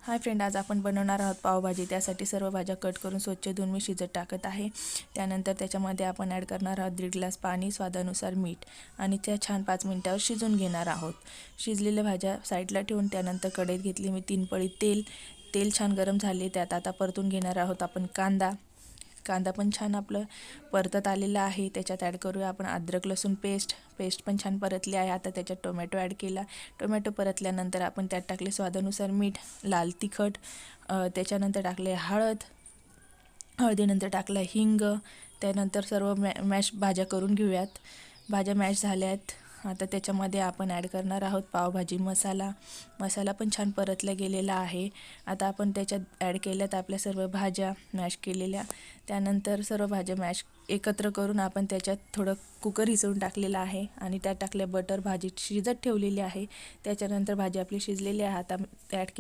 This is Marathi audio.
हाय फ्रेंड, आज आपण बनवणार आहोत पावभाजी। त्यासाठी सर्व भाज्या कट करून स्वच्छ धुवून मी शिजत टाकत आहे। त्यानंतर त्याच्यामध्ये आपण ॲड करणार आहोत 1.5 ग्लास पाणी, स्वादानुसार मीठ आणि त्या छान 5 मिनिटावर शिजून घेणार आहोत। शिजलेल्या भाज्या साईडला ठेवून त्यानंतर कढईत घेतली मी 3 पळी तेल छान गरम झाले। त्यात आता परतून घेणार आहोत आपण कांदा पण छान आपलं परतत आलेला आहे। त्याच्यात ॲड करूया आपण अद्रक लसूण पेस्ट पण छान परतली आहे। आता त्याच्यात टोमॅटो ॲड केला। टोमॅटो परतल्यानंतर आपण त्यात टाकले स्वादानुसार मीठ, लाल तिखट, त्याच्यानंतर टाकले हळदीनंतर टाकला हिंग। त्यानंतर सर्व मॅश भाज्या करून घेऊयात। भाज्या मॅश झाल्यात। आता त्याच्यामध्ये आपण ॲड करणार आहोत पावभाजी मसाला पण छान परतला गेलेला आहे। आता आपण त्याच्यात ॲड केल्यात आपल्या सर्व भाज्या मॅश केलेल्या। त्यानंतर सर्व भाज्या मॅश एकत्र करून आपण त्याच्यात थोडं कुकर हिसवून टाकलेला आहे आणि त्यात टाकले बटर। भाजी शिजत ठेवलेली आहे। त्याच्यानंतर भाजी आपली शिजलेली आहे। आता ॲड केली